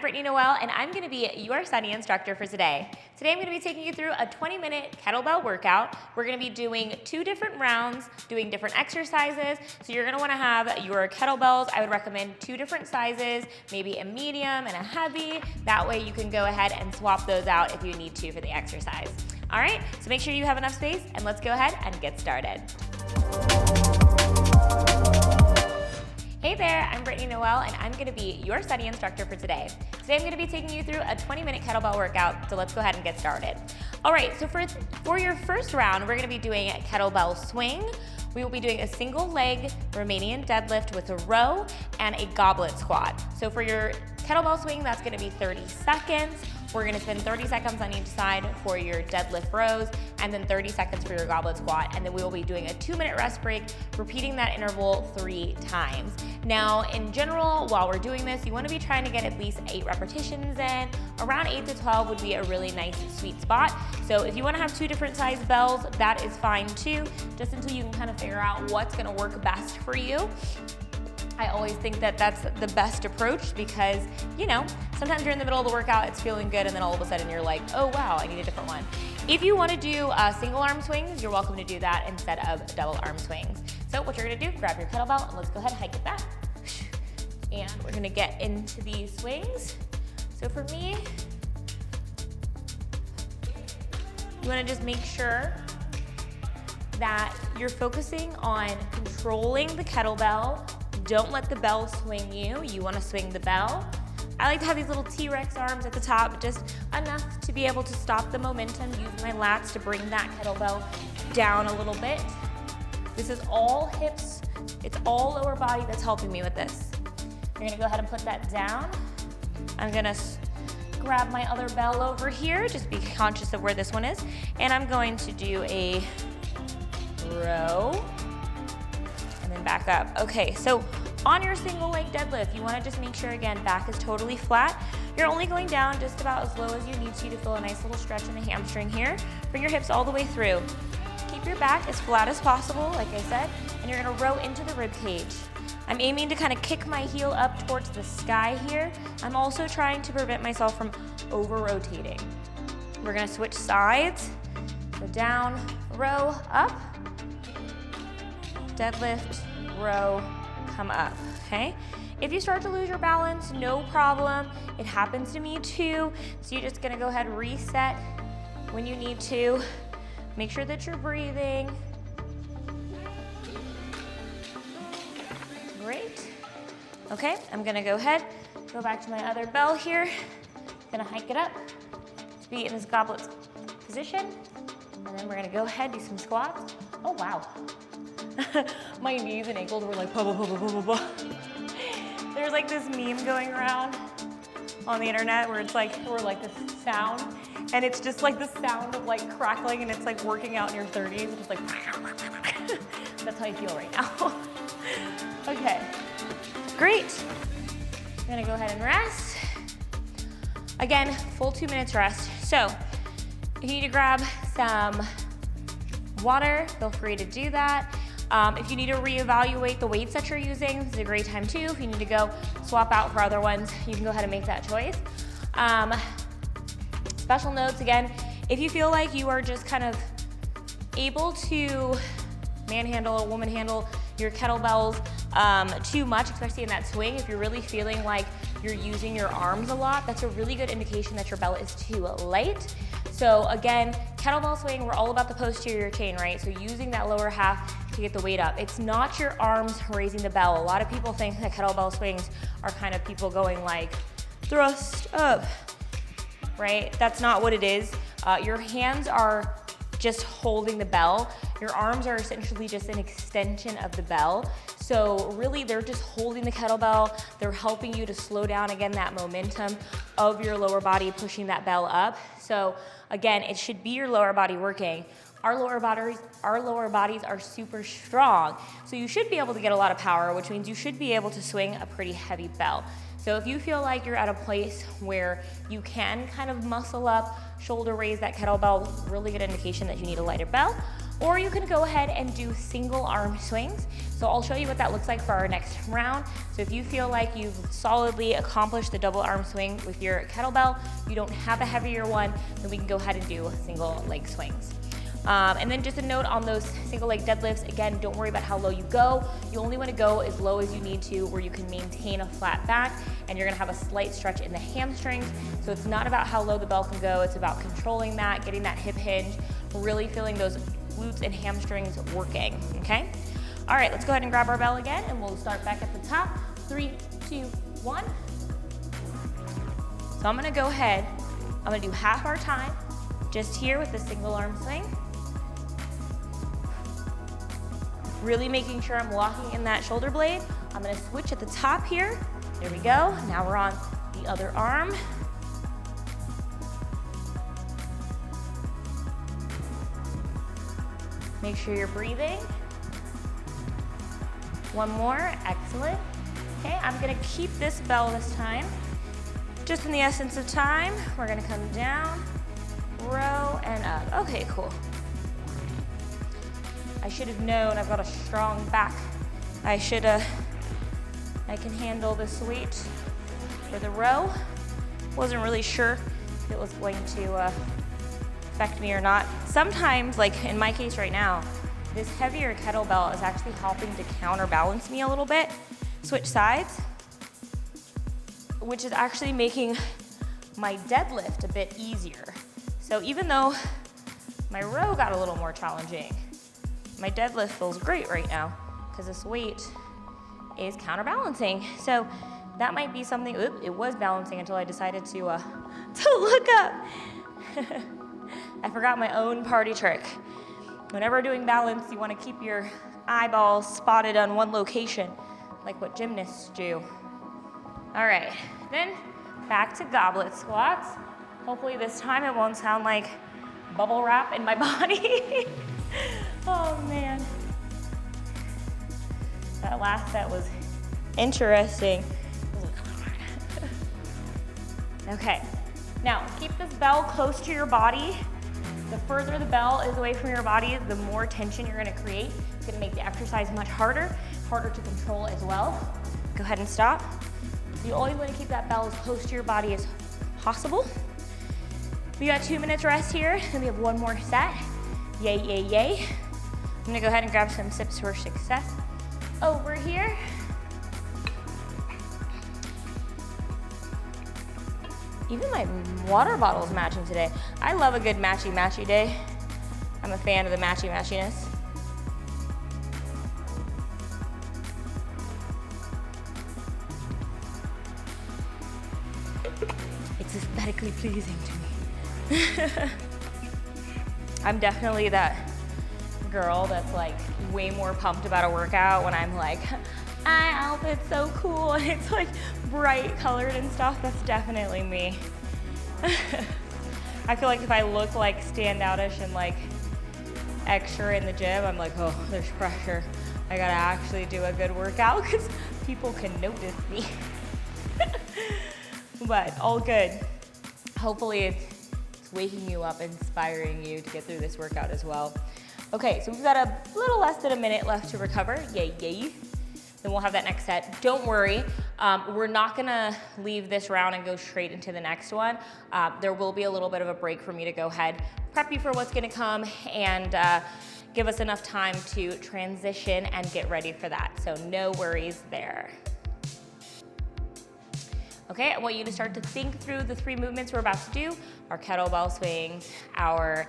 Brittany Noel, and I'm gonna be your study instructor for today. Today I'm gonna be taking you through a 20-minute kettlebell workout. We're gonna be doing 2 different rounds, doing different exercises. So you're gonna wanna have your kettlebells. I would recommend 2 different sizes, maybe a medium and a heavy. That way you can go ahead and swap those out if you need to for the exercise. All right, so make sure you have enough space, and let's go ahead and get started. Hey there, I'm Brittany Noel, and I'm gonna be your study instructor for today. Today I'm gonna be taking you through a 20-minute kettlebell workout, so let's go ahead and get started. All right, so for your first round, we're gonna be doing a kettlebell swing. We will be doing a single leg Romanian deadlift with a row and a goblet squat. So for your kettlebell swing, that's gonna be 30 seconds. We're gonna spend 30 seconds on each side for your deadlift rows, and then 30 seconds for your goblet squat, and then we will be doing a 2-minute rest break, repeating that interval 3 times. Now, in general, while we're doing this, you wanna be trying to get at least 8 repetitions in. Around 8 to 12 would be a really nice sweet spot. So if you wanna have 2 different size bells, that is fine too, just until you can kind of figure out what's gonna work best for you. I always think that that's the best approach because, you know, sometimes you're in the middle of the workout, it's feeling good, and then all of a sudden you're like, oh wow, I need a different one. If you want to do single arm swings, you're welcome to do that instead of double arm swings. So what you're gonna do, grab your kettlebell, and let's go ahead and hike it back. And we're gonna get into these swings. So for me, you wanna just make sure that you're focusing on controlling the kettlebell. Don't let the bell swing you. You want to swing the bell. I like to have these little T-Rex arms at the top, just enough to be able to stop the momentum, use my lats to bring that kettlebell down a little bit. This is all hips. It's all lower body that's helping me with this. You're gonna go ahead and put that down. I'm gonna grab my other bell over here, just be conscious of where this one is, and I'm going to do a row. And back up. Okay, so on your single leg deadlift, you want to just make sure, again, back is totally flat. You're only going down just about as low as you need to feel a nice little stretch in the hamstring here. Bring your hips all the way through. Keep your back as flat as possible, like I said, and you're going to row into the rib cage. I'm aiming to kind of kick my heel up towards the sky here. I'm also trying to prevent myself from over-rotating. We're going to switch sides. So down, row, up. Deadlift, row, come up, okay? If you start to lose your balance, no problem. It happens to me too. So you're just gonna go ahead and reset when you need to. Make sure that you're breathing. Great. Okay, I'm gonna go ahead, go back to my other bell here. Gonna hike it up to be in this goblet position. And then we're gonna go ahead, do some squats. Oh, wow. My knees and ankles were like, bah, bah, bah, bah, bah, bah. There's like this meme going around on the internet where it's like, or like this sound, and it's just like the sound of like crackling, and it's like working out in your 30s. It's just like, that's how you feel right now. Okay, great. I'm gonna go ahead and rest. Again, full 2 minutes rest. So if you need to grab some water, feel free to do that. If you need to reevaluate the weights that you're using, this is a great time too. If you need to go swap out for other ones, you can go ahead and make that choice. Special notes again, if you feel like you are just kind of able to manhandle or woman handle your kettlebells too much, especially in that swing, if you're really feeling like you're using your arms a lot, that's a really good indication that your bell is too light. So again, kettlebell swing, we're all about the posterior chain, right? So using that lower half to get the weight up. It's not your arms raising the bell. A lot of people think that kettlebell swings are kind of people going like thrust up, right? That's not what it is. Your hands are just holding the bell. Your arms are essentially just an extension of the bell. So really they're just holding the kettlebell. They're helping you to slow down, again, that momentum of your lower body, pushing that bell up. So again, it should be your lower body working. Our lower bodies are super strong. So you should be able to get a lot of power, which means you should be able to swing a pretty heavy bell. So if you feel like you're at a place where you can kind of muscle up, shoulder raise that kettlebell, really good indication that you need a lighter bell. or you can go ahead and do single arm swings. So I'll show you what that looks like for our next round. So if you feel like you've solidly accomplished the double arm swing with your kettlebell, you don't have a heavier one, then we can go ahead and do single leg swings. And then just a note on those single leg deadlifts, again, don't worry about how low you go. You only want to go as low as you need to where you can maintain a flat back, and you're going to have a slight stretch in the hamstrings. So it's not about how low the bell can go, it's about controlling that, getting that hip hinge, really feeling those glutes and hamstrings working, okay? All right, let's go ahead and grab our bell again, and we'll start back at the top. 3, 2, 1. So I'm going to go ahead, I'm going to do half our time just here with the single arm swing. Really making sure I'm locking in that shoulder blade. I'm gonna switch at the top here. There we go. Now we're on the other arm. Make sure you're breathing. One more, excellent. Okay, I'm gonna keep this bell this time. Just in the essence of time, we're gonna come down, row, and up. Okay, cool. I should have known I've got a strong back. I can handle this weight for the row. Wasn't really sure if it was going to affect me or not. Sometimes, like in my case right now, this heavier kettlebell is actually helping to counterbalance me a little bit, switch sides, which is actually making my deadlift a bit easier. So even though my row got a little more challenging, my deadlift feels great right now because this weight is counterbalancing. So that might be something, it was balancing until I decided to look up. I forgot my own party trick. Whenever doing balance, you want to keep your eyeballs spotted on one location, like what gymnasts do. All right, then back to goblet squats. Hopefully this time it won't sound like bubble wrap in my body. Oh man. That last set was interesting. Okay, now keep this bell close to your body. The further the bell is away from your body, the more tension you're gonna create. It's gonna make the exercise much harder to control as well. Go ahead and stop. You always wanna keep that bell as close to your body as possible. We got 2 minutes rest here, then we have one more set. Yay, yay, yay. I'm gonna go ahead and grab some sips for success over here. Even my water bottle's matching today. I love a good matchy-matchy day. I'm a fan of the matchy-matchiness. It's aesthetically pleasing to me. I'm definitely that girl that's like way more pumped about a workout when I'm like, my outfit's so cool and it's like bright colored and stuff. That's definitely me. I feel like if I look like standoutish and like extra in the gym, I'm like, oh, there's pressure. I gotta actually do a good workout because people can notice me. But all good. Hopefully it's waking you up, inspiring you to get through this workout as well. Okay, so we've got a little less than a minute left to recover. Yay, yay. Then we'll have that next set. Don't worry, we're not gonna leave this round and go straight into the next one. There will be a little bit of a break for me to go ahead, prep you for what's gonna come, and give us enough time to transition and get ready for that. So no worries there. Okay, I want you to start to think through the 3 movements we're about to do, our kettlebell swings, our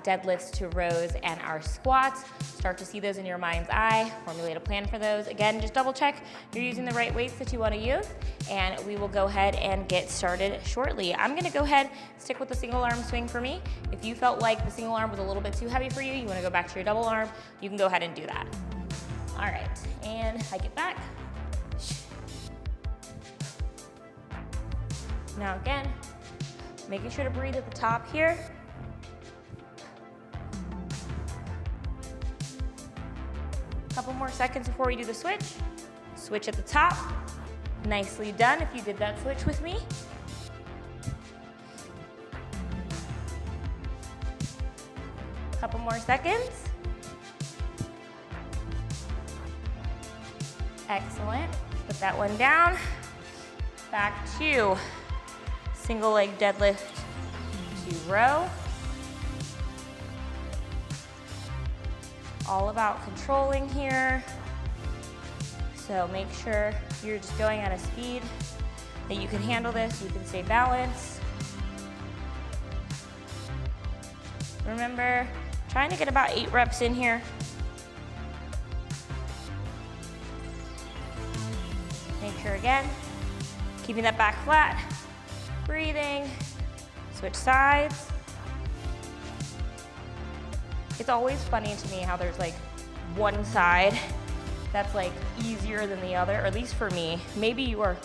deadlifts to rows, and our squats. Start to see those in your mind's eye, formulate a plan for those. Again, just double check you're using the right weights that you want to use, and we will go ahead and get started shortly. I'm gonna go ahead, stick with the single arm swing for me. If you felt like the single arm was a little bit too heavy for you, you wanna go back to your double arm, you can go ahead and do that. All right, and hike it back. Now again, making sure to breathe at the top here. Couple more seconds before we do the switch. Switch at the top. Nicely done if you did that switch with me. Couple more seconds. Excellent. Put that one down. Back to single leg deadlift to row. All about controlling here. So make sure you're just going at a speed that you can handle this, you can stay balanced. Remember, trying to get about 8 reps in here. Make sure again, keeping that back flat, breathing, switch sides. It's always funny to me how there's like one side that's like easier than the other, or at least for me. Maybe you are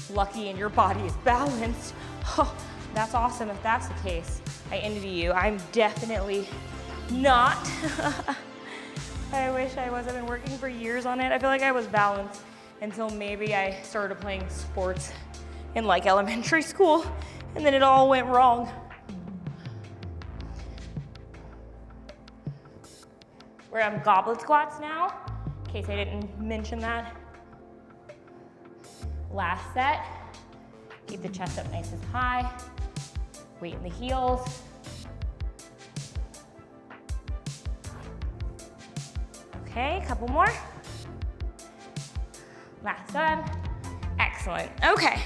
lucky and your body is balanced. Oh, that's awesome if that's the case. I envy you. I'm definitely not. I wish I was. I've been working for years on it. I feel like I was balanced until maybe I started playing sports in like elementary school, and then it all went wrong. We're on goblet squats now, in case I didn't mention that. Last set. Keep the chest up nice and high. Weight in the heels. Okay, a couple more. Last one. Excellent. Okay.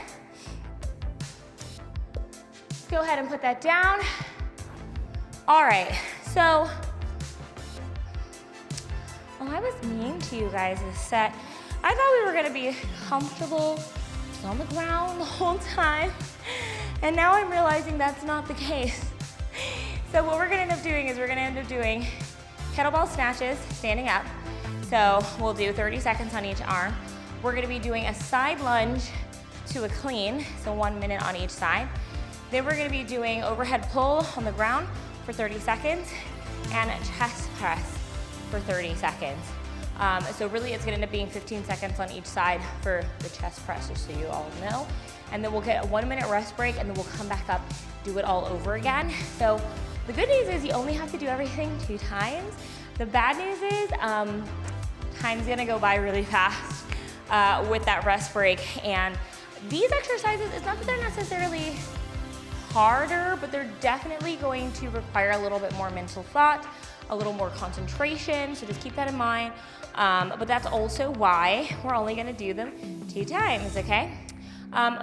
Let's go ahead and put that down. All right, so I was mean to you guys this set. I thought we were gonna be comfortable just on the ground the whole time. And now I'm realizing that's not the case. So what we're gonna end up doing is we're gonna end up doing kettlebell snatches standing up. So we'll do 30 seconds on each arm. We're gonna be doing a side lunge to a clean, so 1 minute on each side. Then we're gonna be doing overhead pull on the ground for 30 seconds and a chest press for 30 seconds. So really it's gonna end up being 15 seconds on each side for the chest press, just so you all know. And then we'll get a 1 minute rest break, and then we'll come back up, do it all over again. So the good news is you only have to do everything 2 times. The bad news is time's gonna go by really fast with that rest break. And these exercises, it's not that they're necessarily harder, but they're definitely going to require a little bit more mental thought, a little more concentration, so just keep that in mind. But that's also why we're only gonna do them 2 times, okay?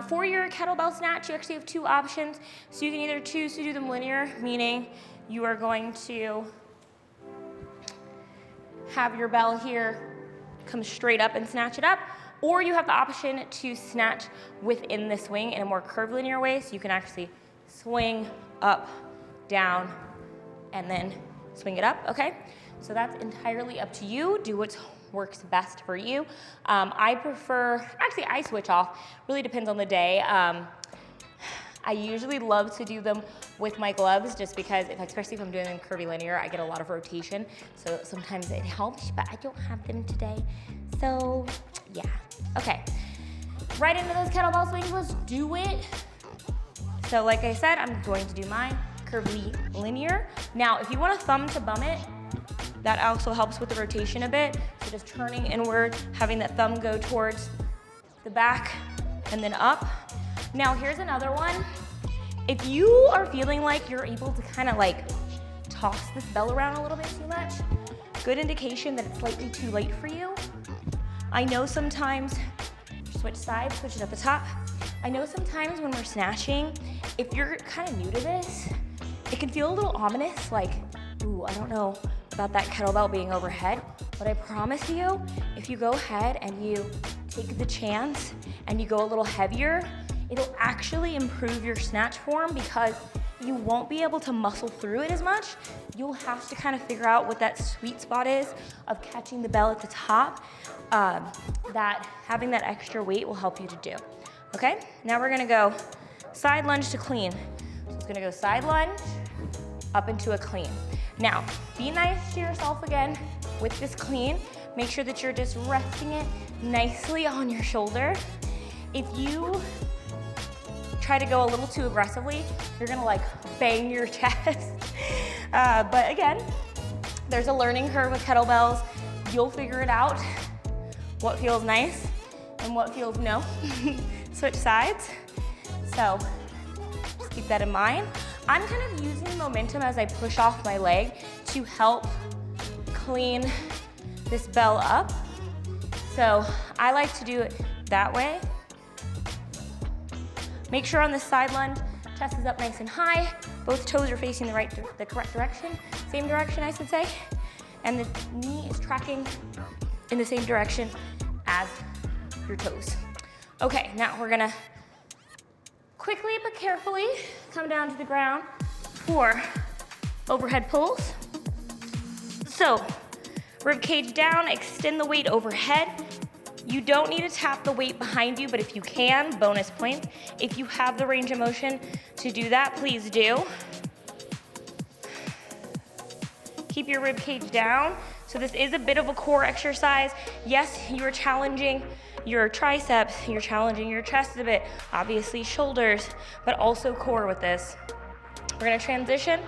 For your kettlebell snatch, you actually have 2 options. So you can either choose to do them linear, meaning you are going to have your bell here come straight up and snatch it up, or you have the option to snatch within the swing in a more curvilinear way, so you can actually swing up, down, and then swing it up, okay? So that's entirely up to you. Do what works best for you. I prefer, actually I switch off, really depends on the day. I usually love to do them with my gloves just because, especially if I'm doing them curvilinear, I get a lot of rotation. So sometimes it helps, but I don't have them today. So yeah, okay. Right into those kettlebell swings, let's do it. So like I said, I'm going to do mine curvilinear. Now, if you want to thumb to bum it, that also helps with the rotation a bit. So just turning inward, having that thumb go towards the back and then up. Now here's another one. If you are feeling like you're able to kind of like toss this bell around a little bit too much, good indication that it's slightly too late for you. I know sometimes, switch sides, switch it at the top. I know sometimes when we're snatching, if you're kind of new to this, it can feel a little ominous, like, ooh, I don't know about that kettlebell being overhead, but I promise you, if you go ahead and you take the chance and you go a little heavier, it'll actually improve your snatch form because you won't be able to muscle through it as much. You'll have to kind of figure out what that sweet spot is of catching the bell at the top. That having that extra weight will help you to do. Okay, now we're gonna go side lunge to clean. So it's gonna go side lunge, up into a clean. Now, be nice to yourself again with this clean. Make sure that you're just resting it nicely on your shoulder. If you try to go a little too aggressively, you're gonna like bang your chest. But again, There's a learning curve with kettlebells. You'll figure it out, what feels nice and what feels no. Switch sides. So just keep that in mind. I'm kind of using momentum as I push off my leg to help clean this bell up. So I like to do it that way. Make sure on the side lunge, chest is up nice and high. Both toes are facing the correct direction. Same direction, I should say. And the knee is tracking in the same direction as your toes. Okay, now we're gonna quickly but carefully come down to the ground for overhead pulls. So, rib cage down, extend the weight overhead. You don't need to tap the weight behind you, but if you can, bonus points. If you have the range of motion to do that, please do. Keep your rib cage down. So this is a bit of a core exercise. Yes, you're challenging your triceps, you're challenging your chest a bit, obviously shoulders, but also core with this. We're gonna transition.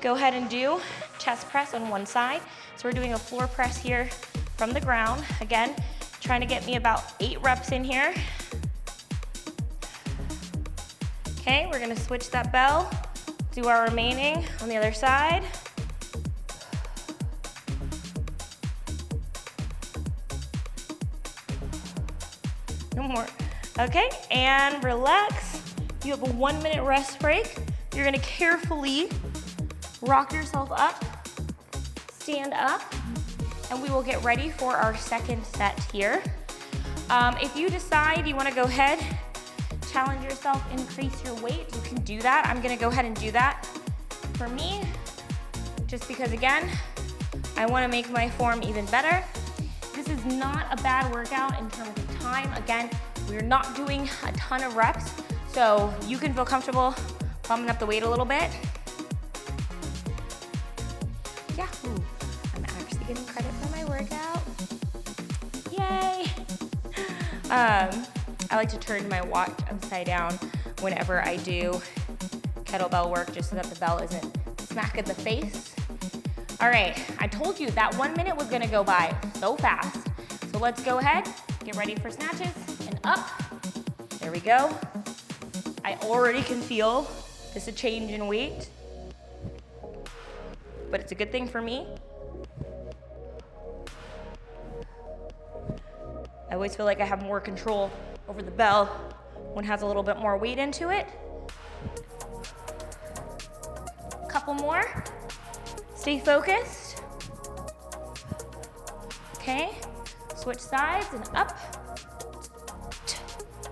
Go ahead and do chest press on one side. So we're doing a floor press here from the ground. Again, trying to get me about 8 reps in here. Okay, we're gonna switch that bell, do our remaining on the other side. No more. Okay, and relax. You have a 1-minute rest break. You're gonna carefully rock yourself up, stand up, and we will get ready for our second set here. If you decide you wanna go ahead, challenge yourself, increase your weight, you can do that. I'm gonna go ahead and do that for me, just because again, I wanna make my form even better. This is not a bad workout in terms of time. Again, we're not doing a ton of reps, so you can feel comfortable bumping up the weight a little bit. Yeah, ooh, I'm actually getting credit for my workout. Yay! I like to turn my watch upside down whenever I do kettlebell work, just so that the bell isn't smack in the face. All right, I told you that 1 minute was gonna go by so fast. So let's go ahead, get ready for snatches, and up. There we go. I already can feel this a change in weight, but it's a good thing for me. I always feel like I have more control over the bell when it has a little bit more weight into it. Couple more. Stay focused. Okay, switch sides and up.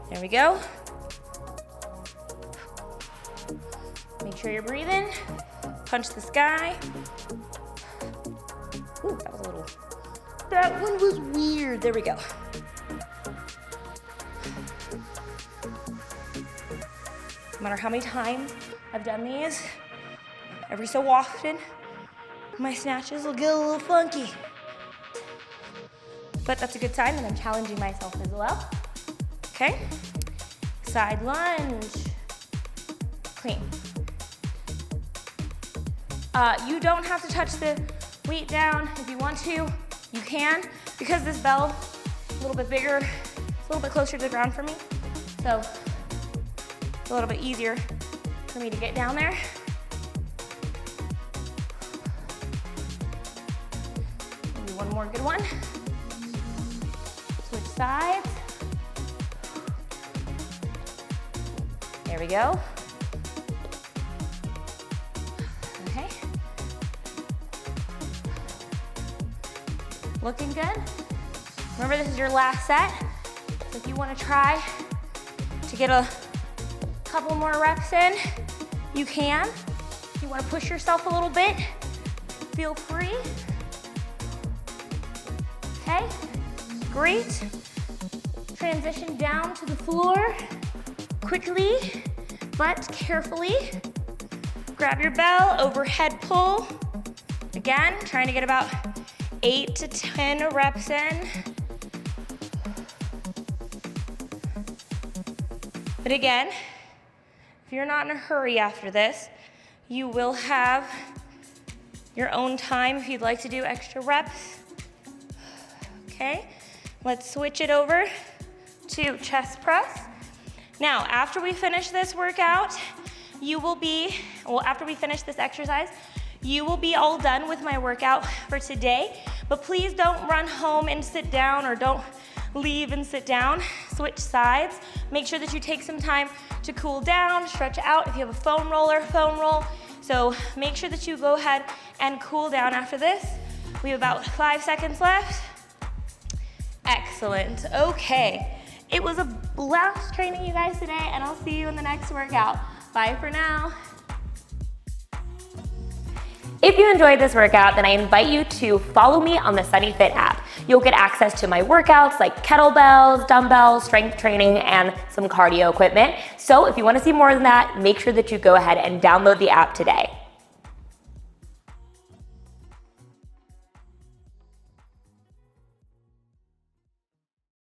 There we go. Make sure you're breathing. Punch the sky. Ooh, that one was weird. There we go. No matter how many times I've done these, every so often, my snatches will get a little funky. But that's a good sign that I'm challenging myself as well. Okay, side lunge, clean. You don't have to touch the weight down. If you want to, you can. Because this bell is a little bit bigger, it's a little bit closer to the ground for me. So it's a little bit easier for me to get down there. Maybe one more good one. Switch sides. There we go. Okay. Looking good. Remember, this is your last set. So if you want to try to get a couple more reps in, you can. If you want to push yourself a little bit, feel free. Okay, great. Transition down to the floor. Quickly, but carefully. Grab your bell, overhead pull. Again, trying to get about 8 to 10 reps in. But again, if you're not in a hurry after this, you will have your own time if you'd like to do extra reps. Okay, let's switch it over to chest press. Now, after we finish this workout, after we finish this exercise, you will be all done with my workout for today, but please don't run home and sit down, or don't leave and sit down. Switch sides. Make sure that you take some time to cool down, stretch out. If you have a foam roller, foam roll. So make sure that you go ahead and cool down after this. We have about 5 seconds left. Excellent. Okay. It was a blast training you guys today, and I'll see you in the next workout. Bye for now. If you enjoyed this workout, then I invite you to follow me on the SunnyFit app. You'll get access to my workouts like kettlebells, dumbbells, strength training, and some cardio equipment. So if you want to see more than that, make sure that you go ahead and download the app today.